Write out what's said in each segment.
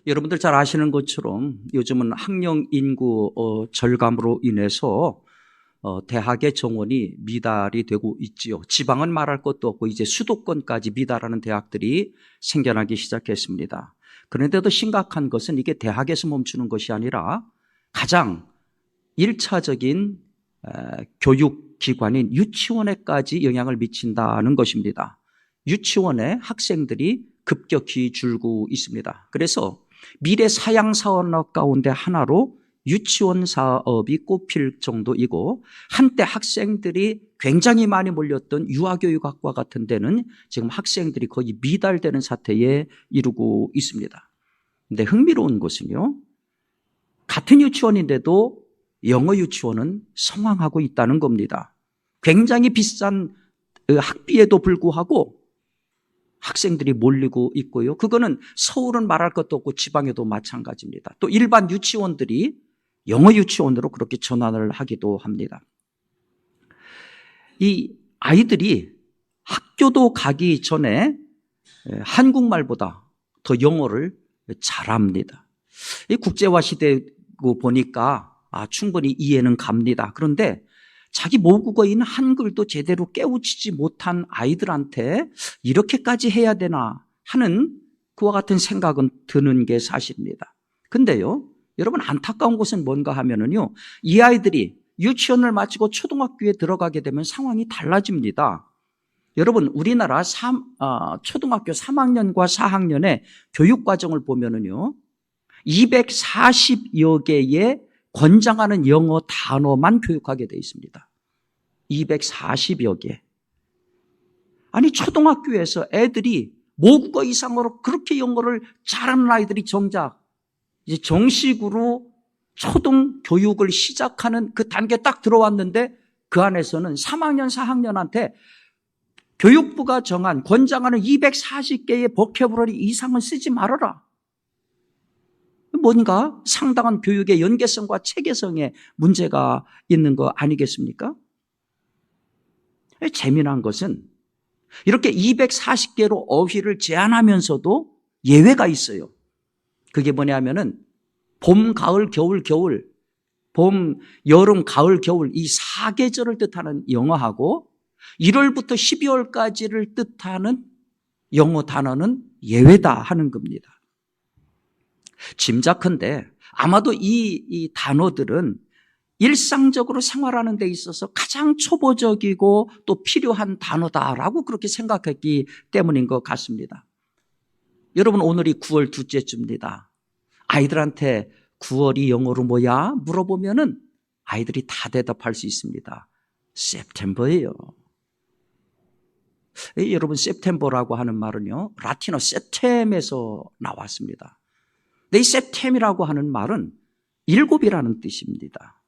여러분들 잘 아시는 것처럼 요즘은 학령 인구 절감으로 인해서 대학의 정원이 미달이 되고 있지요. 지방은 말할 것도 없고 이제 수도권까지 미달하는 대학들이 생겨나기 시작했습니다. 그런데도 심각한 것은 이게 대학에서 멈추는 것이 아니라 가장 1차적인 교육기관인 유치원에까지 영향을 미친다는 것입니다. 유치원에 학생들이 급격히 줄고 있습니다. 그래서 미래 사양 사업 가운데 하나로 유치원 사업이 꼽힐 정도이고, 한때 학생들이 굉장히 많이 몰렸던 유아교육학과 같은 데는 지금 학생들이 거의 미달되는 사태에 이르고 있습니다. 근데 흥미로운 것은요, 같은 유치원인데도 영어 유치원은 성황하고 있다는 겁니다. 굉장히 비싼 학비에도 불구하고 학생들이 몰리고 있고요. 그거는 서울은 말할 것도 없고 지방에도 마찬가지입니다. 또 일반 유치원들이 영어 유치원으로 그렇게 전환을 하기도 합니다. 이 아이들이 학교도 가기 전에 한국말보다 더 영어를 잘합니다. 이 국제화 시대고 보니까 충분히 이해는 갑니다. 그런데 자기 모국어인 한글도 제대로 깨우치지 못한 아이들한테 이렇게까지 해야 되나 하는 그와 같은 생각은 드는 게 사실입니다. 근데요, 여러분 안타까운 것은 뭔가 하면은요, 이 아이들이 유치원을 마치고 초등학교에 들어가게 되면 상황이 달라집니다. 여러분 우리나라 초등학교 3학년과 4학년의 교육과정을 보면은요, 240여 개의 권장하는 영어 단어만 교육하게 되어 있습니다. 240여 개. 아니 초등학교에서 애들이 모국어 이상으로 그렇게 영어를 잘하는 아이들이 정작 이제 정식으로 초등 교육을 시작하는 그 단계 딱 들어왔는데, 그 안에서는 3학년 4학년한테 교육부가 정한 권장하는 240개의 보캐브러리 이상은 쓰지 말아라. 뭔가 상당한 교육의 연계성과 체계성에 문제가 있는 거 아니겠습니까? 재미난 것은 이렇게 240개로 어휘를 제한하면서도 예외가 있어요. 그게 뭐냐면은 봄, 가을, 겨울, 봄, 여름, 가을, 겨울 이 4계절을 뜻하는 영어하고 1월부터 12월까지를 뜻하는 영어 단어는 예외다 하는 겁니다. 짐작컨대 아마도 이 단어들은 일상적으로 생활하는 데 있어서 가장 초보적이고 또 필요한 단어다라고 그렇게 생각했기 때문인 것 같습니다. 여러분 오늘이 9월 둘째 주입니다. 아이들한테 9월이 영어로 뭐야? 물어보면은 아이들이 다 대답할 수 있습니다. September예요. 여러분 September라고 하는 말은요, 라틴어 septem에서 나왔습니다. 근데 이 septem이라고 하는 말은 7이라는 뜻입니다.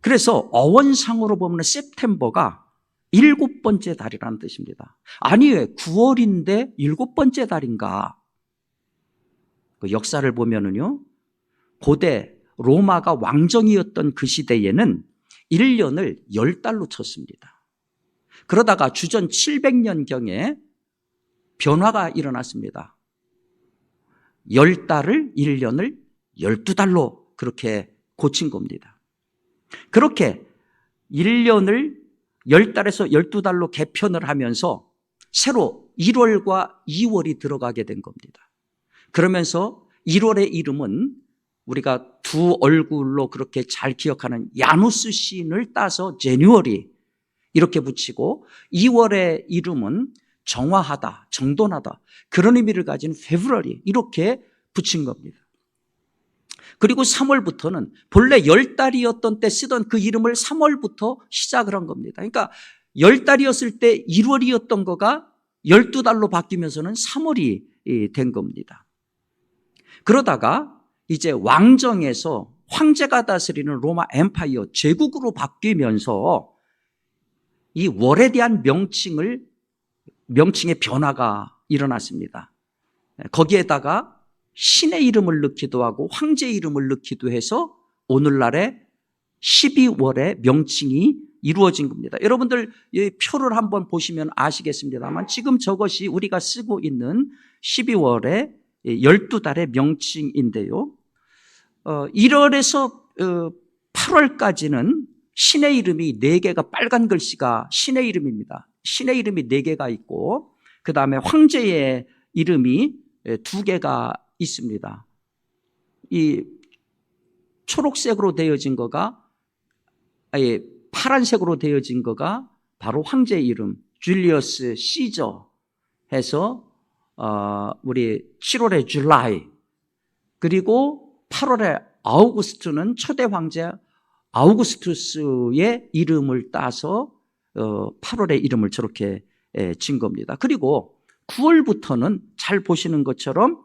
그래서 어원상으로 보면 september가 7번째 달이라는 뜻입니다. 아니 왜 9월인데 7번째 달인가? 그 역사를 보면은요, 고대 로마가 왕정이었던 그 시대에는 1년을 10달로 쳤습니다. 그러다가 주전 700년경에 변화가 일어났습니다. 10달을 1년을 12달로 그렇게 고친 겁니다. 그렇게 1년을 10달에서 12달로 개편을 하면서 새로 1월과 2월이 들어가게 된 겁니다. 그러면서 1월의 이름은 우리가 두 얼굴로 그렇게 잘 기억하는 야누스 시인을 따서 제뉴어리 이렇게 붙이고, 2월의 이름은 정화하다, 정돈하다 그런 의미를 가진 페브러리 이렇게 붙인 겁니다. 그리고 3월부터는 본래 10달이었던 때 쓰던 그 이름을 3월부터 시작을 한 겁니다. 그러니까 10달이었을 때 1월이었던 거가 12달로 바뀌면서는 3월이 된 겁니다. 그러다가 이제 왕정에서 황제가 다스리는 로마 엠파이어 제국으로 바뀌면서 이 월에 대한 명칭의 변화가 일어났습니다. 거기에다가 신의 이름을 넣기도 하고 황제의 이름을 넣기도 해서 오늘날의 12월의 명칭이 이루어진 겁니다. 여러분들 이 표를 한번 보시면 아시겠습니다만 지금 저것이 우리가 쓰고 있는 12월의 12달의 명칭인데요. 1월에서 8월까지는 신의 이름이 4개가 빨간 글씨가 신의 이름입니다. 신의 이름이 4개가 있고 그 다음에 황제의 이름이 2개가 있습니다. 이 초록색으로 되어진 거가 파란색으로 되어진 거가 바로 황제의 이름 줄리어스 시저 해서 우리 7월에 줄라이 그리고 8월에 아우구스투는 초대 황제 아우구스투스의 이름을 따서 8월의 이름을 저렇게 진 겁니다. 그리고 9월부터는 잘 보시는 것처럼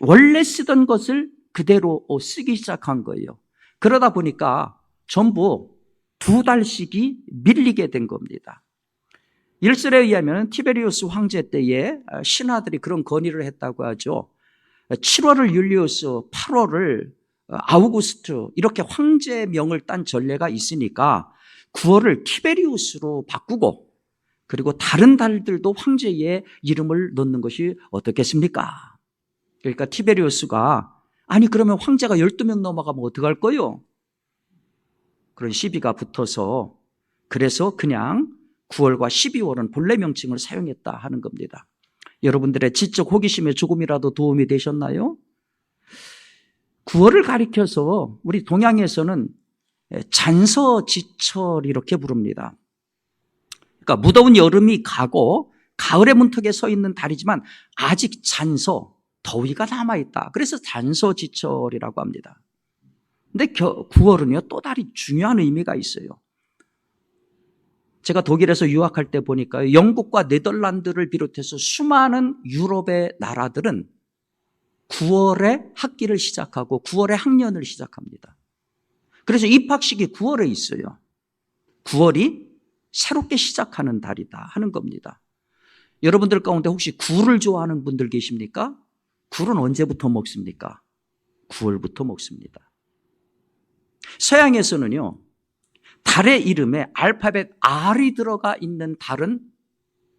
원래 쓰던 것을 그대로 쓰기 시작한 거예요. 그러다 보니까 전부 2달씩이 밀리게 된 겁니다. 일설에 의하면 티베리우스 황제 때에 신하들이 그런 건의를 했다고 하죠. 7월을 율리우스, 8월을 아우구스트 이렇게 황제명을 딴 전례가 있으니까 9월을 티베리우스로 바꾸고 그리고 다른 달들도 황제의 이름을 넣는 것이 어떻겠습니까? 그러니까 티베리우스가 아니 그러면 황제가 12명 넘어가면 어떡할 거요? 그런 시비가 붙어서 그래서 그냥 9월과 12월은 본래 명칭을 사용했다 하는 겁니다. 여러분들의 지적 호기심에 조금이라도 도움이 되셨나요? 9월을 가리켜서 우리 동양에서는 잔서지철 이렇게 부릅니다. 그러니까 무더운 여름이 가고 가을의 문턱에 서 있는 달이지만 아직 잔서, 더위가 남아있다. 그래서 잔서지철이라고 합니다. 근데 9월은요 또 다른 중요한 의미가 있어요. 제가 독일에서 유학할 때 보니까 영국과 네덜란드를 비롯해서 수많은 유럽의 나라들은 9월에 학기를 시작하고 9월에 학년을 시작합니다. 그래서 입학식이 9월에 있어요. 9월이 새롭게 시작하는 달이다 하는 겁니다. 여러분들 가운데 혹시 굴을 좋아하는 분들 계십니까? 굴은 언제부터 먹습니까? 9월부터 먹습니다. 서양에서는요 달의 이름에 알파벳 R이 들어가 있는 달은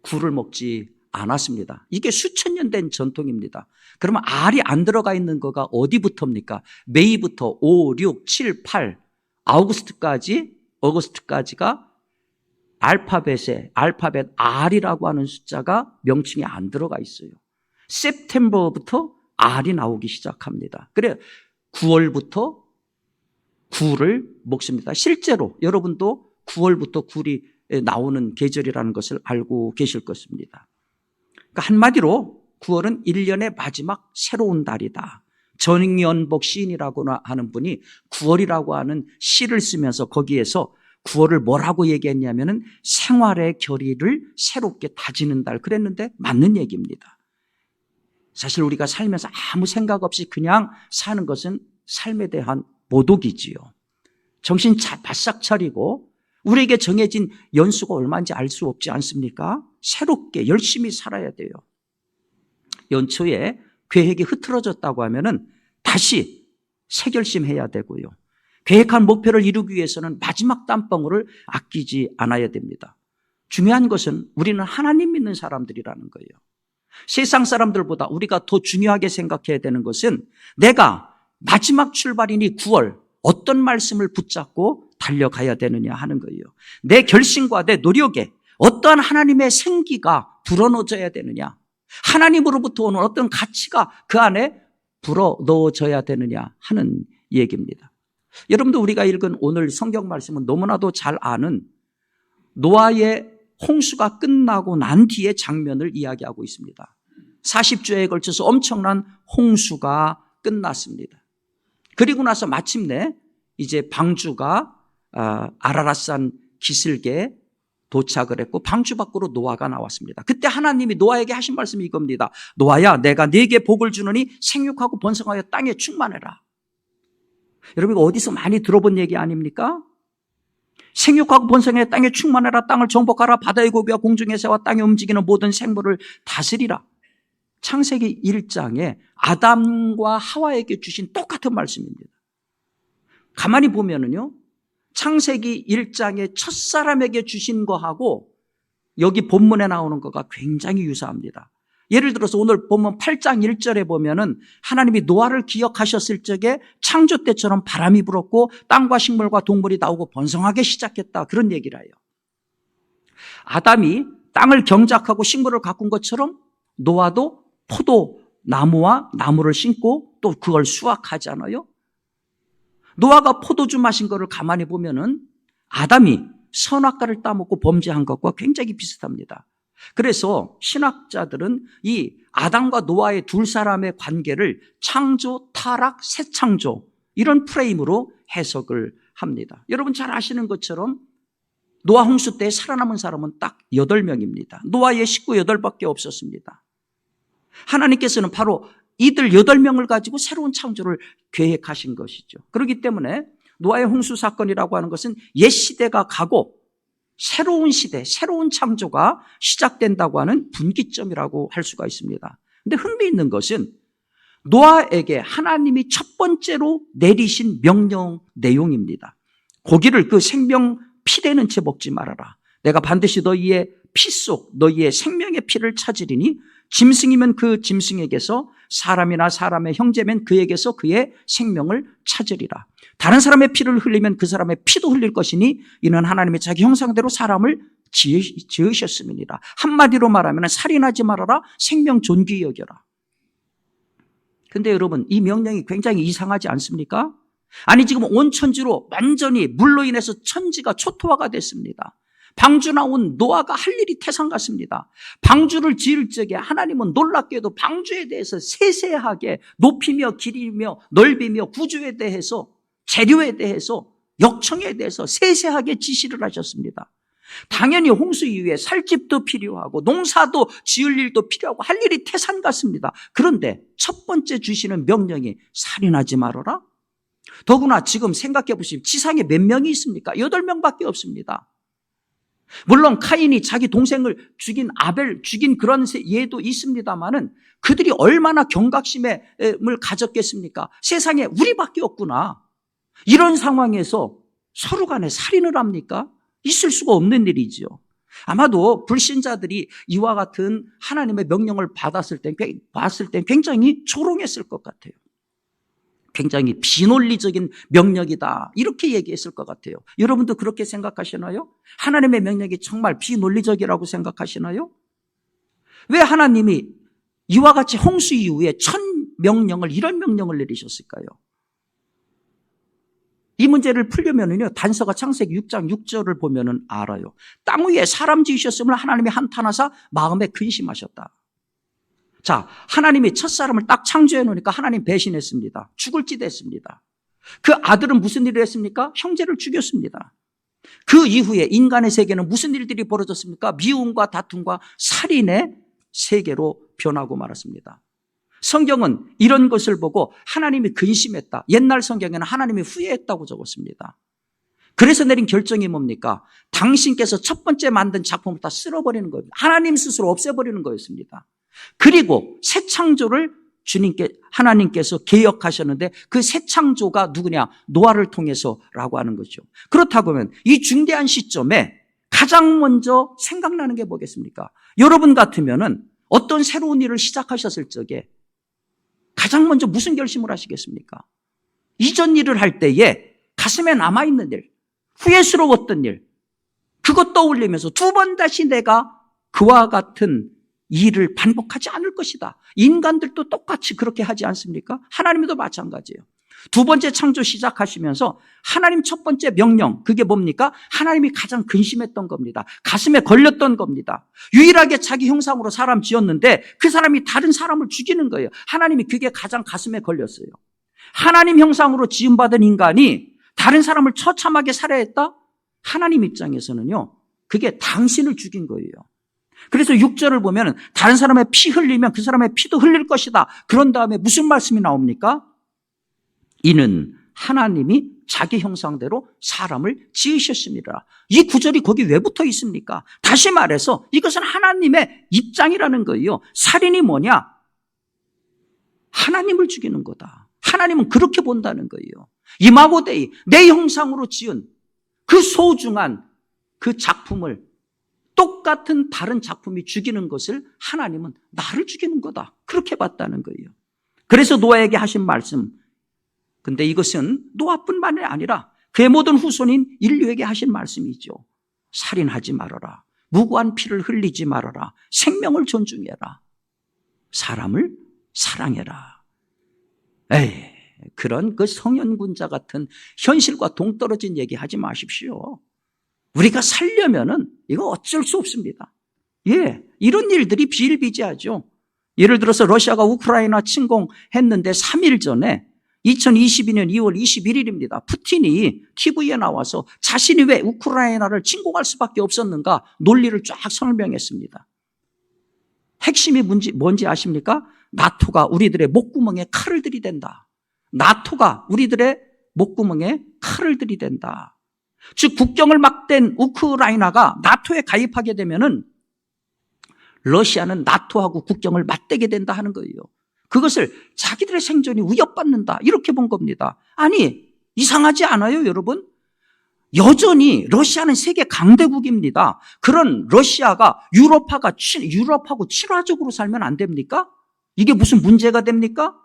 굴을 먹지 않았습니다. 이게 수천 년 된 전통입니다. 그러면 R이 안 들어가 있는 거가 어디부터입니까? 메이부터 5, 6, 7, 8, 어거스트까지가 알파벳 R이라고 하는 숫자가 명칭에 안 들어가 있어요. September부터 R이 나오기 시작합니다. 그래 9월부터 굴을 먹습니다. 실제로 여러분도 9월부터 굴이 나오는 계절이라는 것을 알고 계실 것입니다. 그러니까 한마디로 9월은 1년의 마지막 새로운 달이다. 전인연복 시인이라고 하는 분이 9월이라고 하는 시를 쓰면서 거기에서 9월을 뭐라고 얘기했냐면은 생활의 결의를 새롭게 다지는 달 그랬는데 맞는 얘기입니다. 사실 우리가 살면서 아무 생각 없이 그냥 사는 것은 삶에 대한 모독이지요. 정신 바싹 차리고 우리에게 정해진 연수가 얼마인지 알 수 없지 않습니까? 새롭게 열심히 살아야 돼요. 연초에 계획이 흐트러졌다고 하면은 다시 새결심해야 되고요. 계획한 목표를 이루기 위해서는 마지막 땀방울을 아끼지 않아야 됩니다. 중요한 것은 우리는 하나님 믿는 사람들이라는 거예요. 세상 사람들보다 우리가 더 중요하게 생각해야 되는 것은 내가 마지막 출발이니 9월 어떤 말씀을 붙잡고 달려가야 되느냐 하는 거예요. 내 결심과 내 노력에 어떠한 하나님의 생기가 불어넣어져야 되느냐, 하나님으로부터 오는 어떤 가치가 그 안에 불어넣어져야 되느냐 하는 얘기입니다. 여러분도 우리가 읽은 오늘 성경 말씀은 너무나도 잘 아는 노아의 홍수가 끝나고 난 뒤의 장면을 이야기하고 있습니다. 40주에 걸쳐서 엄청난 홍수가 끝났습니다. 그리고 나서 마침내 이제 방주가 아라랏산 기슭에 도착을 했고 방주 밖으로 노아가 나왔습니다. 그때 하나님이 노아에게 하신 말씀이 이겁니다. 노아야, 내가 네게 복을 주노니 생육하고 번성하여 땅에 충만해라. 여러분 이거 어디서 많이 들어본 얘기 아닙니까? 생육하고 번성하여 땅에 충만해라. 땅을 정복하라. 바다의 고기와 공중의 새와 땅에 움직이는 모든 생물을 다스리라. 창세기 1장에 아담과 하와에게 주신 똑같은 말씀입니다. 가만히 보면은요, 창세기 1장에 첫사람에게 주신 거하고 여기 본문에 나오는 거가 굉장히 유사합니다. 예를 들어서 오늘 보면 8장 1절에 보면은 하나님이 노아를 기억하셨을 적에 창조 때처럼 바람이 불었고 땅과 식물과 동물이 나오고 번성하게 시작했다. 그런 얘기를 해요. 아담이 땅을 경작하고 식물을 가꾼 것처럼 노아도 포도나무와 나무를 심고 또 그걸 수확하잖아요. 노아가 포도주 마신 거를 가만히 보면은 아담이 선악과를 따먹고 범죄한 것과 굉장히 비슷합니다. 그래서 신학자들은 이 아담과 노아의 두 사람의 관계를 창조, 타락, 새 창조 이런 프레임으로 해석을 합니다. 여러분 잘 아시는 것처럼 노아 홍수 때 살아남은 사람은 딱 8명입니다. 노아의 식구 8밖에 없었습니다. 하나님께서는 바로 이들 8명을 가지고 새로운 창조를 계획하신 것이죠. 그렇기 때문에 노아의 홍수 사건이라고 하는 것은 옛 시대가 가고 새로운 시대, 새로운 창조가 시작된다고 하는 분기점이라고 할 수가 있습니다. 그런데 흥미있는 것은 노아에게 하나님이 첫 번째로 내리신 명령 내용입니다. 고기를 그 생명 피 되는 채 먹지 말아라. 내가 반드시 너희의 피 속 너희의 생명의 피를 찾으리니 짐승이면 그 짐승에게서 사람이나 사람의 형제면 그에게서 그의 생명을 찾으리라. 다른 사람의 피를 흘리면 그 사람의 피도 흘릴 것이니 이는 하나님의 자기 형상대로 사람을 지으셨음이니라. 한마디로 말하면 살인하지 말아라. 생명 존귀히 여겨라. 근데 여러분 이 명령이 굉장히 이상하지 않습니까? 아니 지금 온 천지로 완전히 물로 인해서 천지가 초토화가 됐습니다. 방주 나온 노아가 할 일이 태산 같습니다. 방주를 지을 적에 하나님은 놀랍게도 방주에 대해서 세세하게 높이며 길이며 넓이며 구조에 대해서 재료에 대해서 역청에 대해서 세세하게 지시를 하셨습니다. 당연히 홍수 이후에 살 집도 필요하고 농사도 지을 일도 필요하고 할 일이 태산 같습니다. 그런데 첫 번째 주시는 명령이 살인하지 말아라. 더구나 지금 생각해 보시면 지상에 몇 명이 있습니까? 8명밖에 없습니다. 물론 카인이 자기 동생을 죽인 아벨 죽인 그런 예도 있습니다만은 그들이 얼마나 경각심을 가졌겠습니까? 세상에 우리밖에 없구나. 이런 상황에서 서로 간에 살인을 합니까? 있을 수가 없는 일이지요. 아마도 불신자들이 이와 같은 하나님의 명령을 봤을 때 굉장히 조롱했을 것 같아요. 굉장히 비논리적인 명령이다 이렇게 얘기했을 것 같아요. 여러분도 그렇게 생각하시나요? 하나님의 명령이 정말 비논리적이라고 생각하시나요? 왜 하나님이 이와 같이 홍수 이후에 첫 명령을 이런 명령을 내리셨을까요? 이 문제를 풀려면은요 단서가 창세기 6장 6절을 보면은 알아요. 땅 위에 사람 지으셨음을 하나님이 한탄하사 마음에 근심하셨다. 자, 하나님이 첫사람을 딱 창조해 놓으니까 하나님 배신했습니다. 죽을 짓 했습니다. 그 아들은 무슨 일을 했습니까? 형제를 죽였습니다. 그 이후에 인간의 세계는 무슨 일들이 벌어졌습니까? 미움과 다툼과 살인의 세계로 변하고 말았습니다. 성경은 이런 것을 보고 하나님이 근심했다. 옛날 성경에는 하나님이 후회했다고 적었습니다. 그래서 내린 결정이 뭡니까? 당신께서 첫 번째 만든 작품을 다 쓸어버리는 겁니다. 하나님 스스로 없애버리는 거였습니다. 그리고 새 창조를 하나님께서 계획하셨는데 그 새 창조가 누구냐? 노아를 통해서라고 하는 거죠. 그렇다고 하면 이 중대한 시점에 가장 먼저 생각나는 게 뭐겠습니까? 여러분 같으면은 어떤 새로운 일을 시작하셨을 적에 가장 먼저 무슨 결심을 하시겠습니까? 이전 일을 할 때에 가슴에 남아있는 일, 후회스러웠던 일, 그것 떠올리면서 두 번 다시 내가 그와 같은 일을 반복하지 않을 것이다. 인간들도 똑같이 그렇게 하지 않습니까? 하나님도 마찬가지예요. 두 번째 창조 시작하시면서 하나님 첫 번째 명령, 그게 뭡니까? 하나님이 가장 근심했던 겁니다. 가슴에 걸렸던 겁니다. 유일하게 자기 형상으로 사람 지었는데 그 사람이 다른 사람을 죽이는 거예요. 하나님이 그게 가장 가슴에 걸렸어요. 하나님 형상으로 지음받은 인간이 다른 사람을 처참하게 살해했다? 하나님 입장에서는요, 그게 당신을 죽인 거예요. 그래서 6절을 보면 다른 사람의 피 흘리면 그 사람의 피도 흘릴 것이다. 그런 다음에 무슨 말씀이 나옵니까? 이는 하나님이 자기 형상대로 사람을 지으셨습니다. 이 구절이 거기 왜 붙어 있습니까? 다시 말해서 이것은 하나님의 입장이라는 거예요. 살인이 뭐냐? 하나님을 죽이는 거다. 하나님은 그렇게 본다는 거예요. 이마고 데이, 내 형상으로 지은 그 소중한 그 작품을 똑같은 다른 작품이 죽이는 것을 하나님은 나를 죽이는 거다, 그렇게 봤다는 거예요. 그래서 노아에게 하신 말씀, 근데 이것은 노아뿐만이 아니라 그의 모든 후손인 인류에게 하신 말씀이죠. 살인하지 말아라, 무고한 피를 흘리지 말아라, 생명을 존중해라, 사람을 사랑해라. 그런 그 성현군자 같은 현실과 동떨어진 얘기 하지 마십시오. 우리가 살려면은 이거 어쩔 수 없습니다. 이런 일들이 비일비재하죠. 예를 들어서 러시아가 우크라이나 침공했는데 3일 전에 2022년 2월 21일입니다. 푸틴이 TV에 나와서 자신이 왜 우크라이나를 침공할 수밖에 없었는가 논리를 쫙 설명했습니다. 핵심이 뭔지 아십니까? 나토가 우리들의 목구멍에 칼을 들이댄다. 나토가 우리들의 목구멍에 칼을 들이댄다. 즉 국경을 막된 우크라이나가 나토에 가입하게 되면은 러시아는 나토하고 국경을 맞대게 된다 하는 거예요. 그것을 자기들의 생존이 위협받는다, 이렇게 본 겁니다. 아니, 이상하지 않아요, 여러분? 여전히 러시아는 세계 강대국입니다. 그런 러시아가 유럽하고 친화적으로 살면 안 됩니까? 이게 무슨 문제가 됩니까?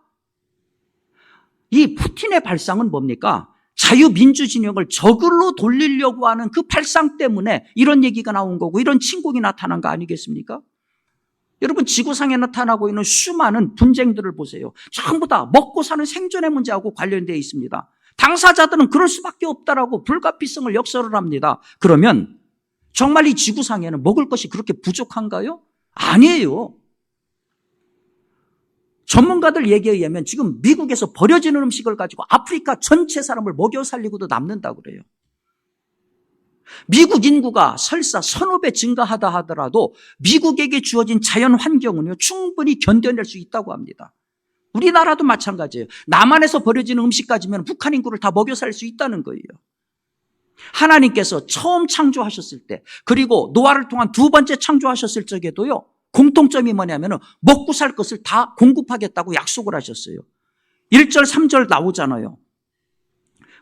이 푸틴의 발상은 뭡니까? 자유민주 진영을 적으로 돌리려고 하는 그 발상 때문에 이런 얘기가 나온 거고 이런 침공이 나타난 거 아니겠습니까? 여러분, 지구상에 나타나고 있는 수많은 분쟁들을 보세요. 전부 다 먹고 사는 생존의 문제하고 관련되어 있습니다. 당사자들은 그럴 수밖에 없다라고 불가피성을 역설을 합니다. 그러면 정말 이 지구상에는 먹을 것이 그렇게 부족한가요? 아니에요. 전문가들 얘기에 의하면 지금 미국에서 버려지는 음식을 가지고 아프리카 전체 사람을 먹여 살리고도 남는다고 그래요. 미국 인구가 설사 1,5배 증가하다 하더라도 미국에게 주어진 자연 환경은요, 충분히 견뎌낼 수 있다고 합니다. 우리나라도 마찬가지예요. 남한에서 버려지는 음식 가지면 북한 인구를 다 먹여 살 수 있다는 거예요. 하나님께서 처음 창조하셨을 때, 그리고 노아를 통한 두 번째 창조하셨을 적에도요, 공통점이 뭐냐면 먹고 살 것을 다 공급하겠다고 약속을 하셨어요. 1절 3절 나오잖아요.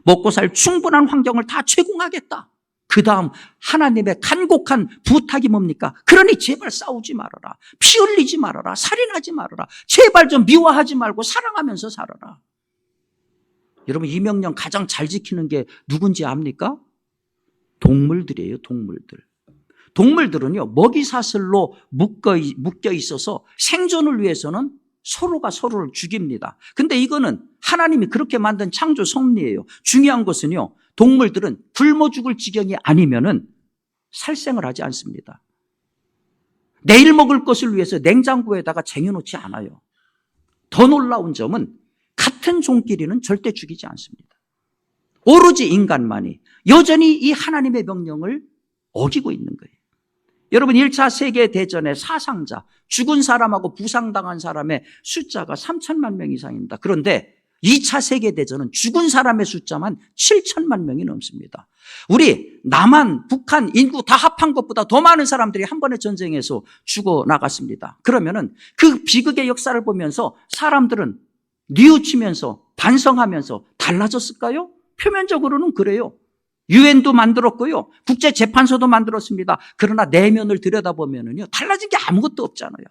먹고 살 충분한 환경을 다 제공하겠다. 그 다음 하나님의 간곡한 부탁이 뭡니까? 그러니 제발 싸우지 말아라, 피 흘리지 말아라, 살인하지 말아라, 제발 좀 미워하지 말고 사랑하면서 살아라. 여러분, 이 명령 가장 잘 지키는 게 누군지 압니까? 동물들이에요. 동물들은요, 먹이사슬로 묶여 있어서 생존을 위해서는 서로가 서로를 죽입니다. 근데 이거는 하나님이 그렇게 만든 창조 섭리예요. 중요한 것은요, 동물들은 굶어 죽을 지경이 아니면은 살생을 하지 않습니다. 내일 먹을 것을 위해서 냉장고에다가 쟁여놓지 않아요. 더 놀라운 점은 같은 종끼리는 절대 죽이지 않습니다. 오로지 인간만이 여전히 이 하나님의 명령을 어기고 있는 거예요. 여러분, 1차 세계대전의 사상자, 죽은 사람하고 부상당한 사람의 숫자가 3천만 명 이상입니다. 그런데 2차 세계대전은 죽은 사람의 숫자만 7천만 명이 넘습니다. 우리 남한, 북한 인구 다 합한 것보다 더 많은 사람들이 한 번의 전쟁에서 죽어나갔습니다. 그러면은 그 비극의 역사를 보면서 사람들은 뉘우치면서 반성하면서 달라졌을까요? 표면적으로는 그래요. 유엔도 만들었고요, 국제재판소도 만들었습니다. 그러나 내면을 들여다보면은요, 달라진 게 아무것도 없잖아요.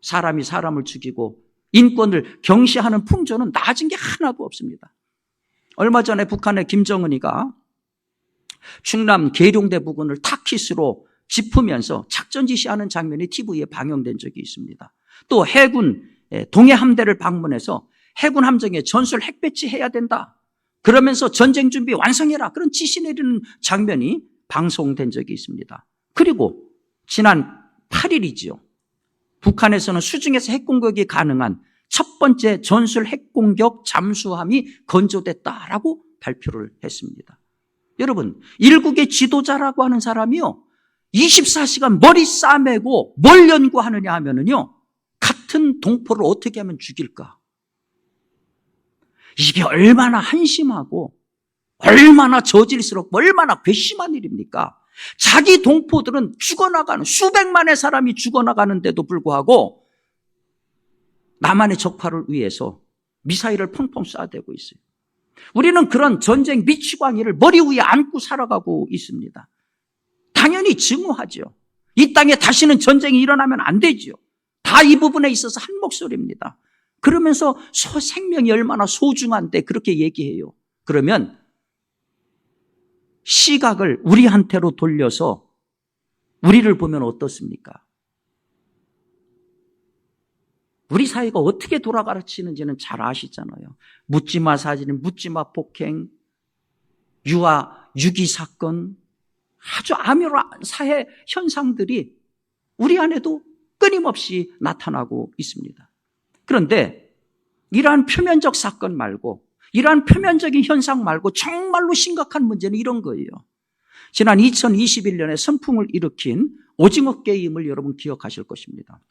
사람이 사람을 죽이고 인권을 경시하는 풍조는 나아진 게 하나도 없습니다. 얼마 전에 북한의 김정은이가 충남 계룡대 부근을 타깃으로 짚으면서 작전 지시하는 장면이 TV에 방영된 적이 있습니다. 또 해군 동해 함대를 방문해서 해군 함정에 전술 핵 배치해야 된다, 그러면서 전쟁 준비 완성해라, 그런 지시 내리는 장면이 방송된 적이 있습니다. 그리고 지난 8일이지요. 북한에서는 수중에서 핵공격이 가능한 첫 번째 전술 핵공격 잠수함이 건조됐다라고 발표를 했습니다. 여러분, 일국의 지도자라고 하는 사람이요, 24시간 머리 싸매고 뭘 연구하느냐 하면은요, 같은 동포를 어떻게 하면 죽일까? 이게 얼마나 한심하고 얼마나 저질스럽고 얼마나 괘씸한 일입니까? 자기 동포들은 죽어나가는, 수백만의 사람이 죽어나가는데도 불구하고 남한의 적파를 위해서 미사일을 펑펑 쏴대고 있어요. 우리는 그런 전쟁 미치광이를 머리 위에 안고 살아가고 있습니다. 당연히 증오하죠. 이 땅에 다시는 전쟁이 일어나면 안 되죠. 다 이 부분에 있어서 한 목소리입니다. 그러면서 생명이 얼마나 소중한데 그렇게 얘기해요. 그러면 시각을 우리한테로 돌려서 우리를 보면 어떻습니까? 우리 사회가 어떻게 돌아가르치는지는 잘 아시잖아요. 묻지마 사진, 묻지마 폭행, 유아, 유기 사건, 아주 암울한 사회 현상들이 우리 안에도 끊임없이 나타나고 있습니다. 그런데 이러한 표면적 사건 말고, 이러한 표면적인 현상 말고 정말로 심각한 문제는 이런 거예요. 지난 2021년에 선풍을 일으킨 오징어 게임을 여러분 기억하실 것입니다.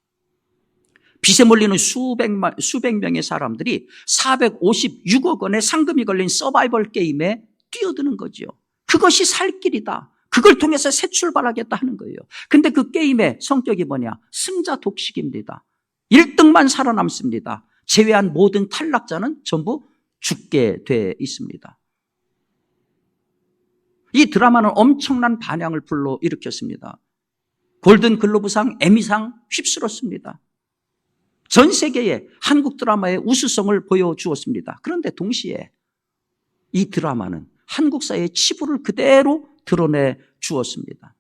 빚에 몰리는 수백 명의 사람들이 456억 원의 상금이 걸린 서바이벌 게임에 뛰어드는 거죠. 그것이 살 길이다. 그걸 통해서 새 출발하겠다 하는 거예요. 근데 그 게임의 성격이 뭐냐? 승자 독식입니다. 1등만 살아남습니다. 제외한 모든 탈락자는 전부 죽게 돼 있습니다. 이 드라마는 엄청난 반향을 불러일으켰습니다. 골든글로브상, 에미상 휩쓸었습니다. 전 세계에 한국 드라마의 우수성을 보여주었습니다. 그런데 동시에 이 드라마는 한국 사회의 치부를 그대로 드러내 주었습니다.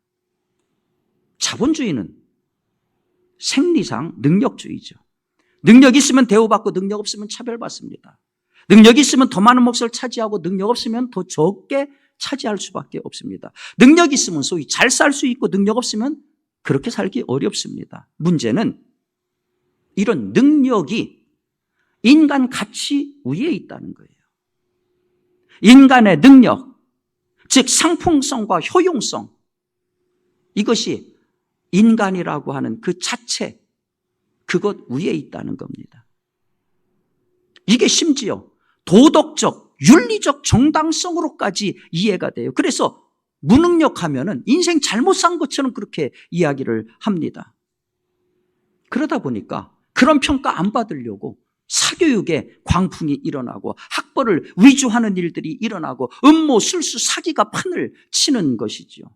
자본주의는 생리상 능력주의죠. 능력 있으면 대우받고 능력 없으면 차별받습니다. 능력 있으면 더 많은 몫을 차지하고 능력 없으면 더 적게 차지할 수밖에 없습니다. 능력 있으면 소위 잘 살 수 있고 능력 없으면 그렇게 살기 어렵습니다. 문제는 이런 능력이 인간 가치 위에 있다는 거예요. 인간의 능력, 즉 상품성과 효용성, 이것이 인간이라고 하는 그 자체, 그것 위에 있다는 겁니다. 이게 심지어 도덕적, 윤리적 정당성으로까지 이해가 돼요. 그래서 무능력하면은 인생 잘못 산 것처럼 그렇게 이야기를 합니다. 그러다 보니까 그런 평가 안 받으려고 사교육에 광풍이 일어나고 학벌을 위조하는 일들이 일어나고 음모, 술수, 사기가 판을 치는 것이지요.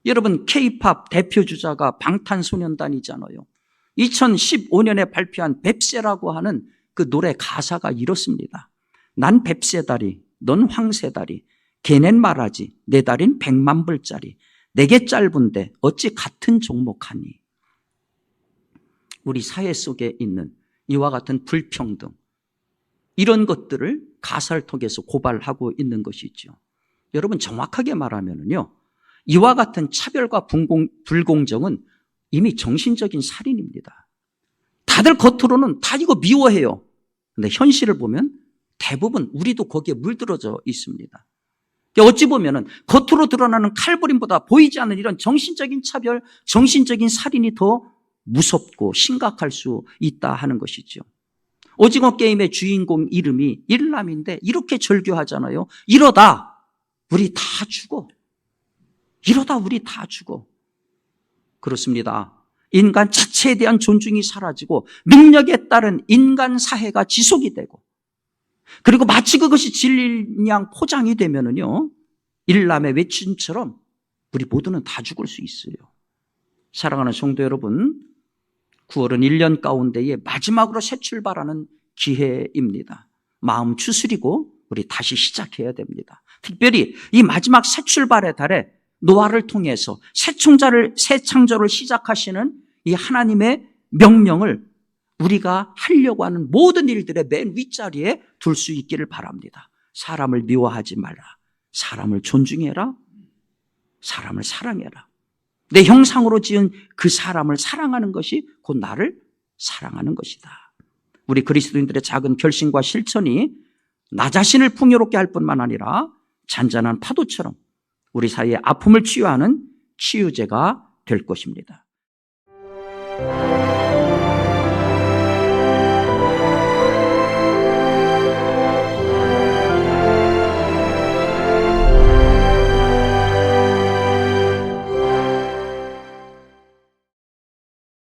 여러분, K-팝 대표 주자가 방탄소년단이잖아요. 2015년에 발표한 뱁새라고 하는 그 노래 가사가 이렇습니다. 난 뱁새다리, 넌 황새다리, 걔넨 말하지, 내 다린 100만 불짜리, 내게 짧은데 어찌 같은 종목하니. 우리 사회 속에 있는 이와 같은 불평등, 이런 것들을 가사를 통해서 고발하고 있는 것이죠. 여러분, 정확하게 말하면요, 이와 같은 차별과 불공정은 이미 정신적인 살인입니다. 다들 겉으로는 다 이거 미워해요. 근데 현실을 보면 대부분 우리도 거기에 물들어져 있습니다. 어찌 보면은 겉으로 드러나는 칼부림보다 보이지 않는 이런 정신적인 차별, 정신적인 살인이 더 무섭고 심각할 수 있다 하는 것이죠. 오징어 게임의 주인공 이름이 일남인데 이렇게 절규하잖아요. 이러다 우리 다 죽어. 이러다 우리 다 죽어. 그렇습니다. 인간 자체에 대한 존중이 사라지고 능력에 따른 인간 사회가 지속이 되고, 그리고 마치 그것이 진리인 양 포장이 되면은요, 일남의 외침처럼 우리 모두는 다 죽을 수 있어요. 사랑하는 성도 여러분, 9월은 1년 가운데에 마지막으로 새 출발하는 기회입니다. 마음 추스리고 우리 다시 시작해야 됩니다. 특별히 이 마지막 새 출발의 달에 노아를 통해서 새 창조를 시작하시는 이 하나님의 명령을 우리가 하려고 하는 모든 일들의 맨 윗자리에 둘 수 있기를 바랍니다. 사람을 미워하지 말라. 사람을 존중해라. 사람을 사랑해라. 내 형상으로 지은 그 사람을 사랑하는 것이 곧 나를 사랑하는 것이다. 우리 그리스도인들의 작은 결심과 실천이 나 자신을 풍요롭게 할 뿐만 아니라 잔잔한 파도처럼 우리 사이의 아픔을 치유하는 치유제가 될 것입니다.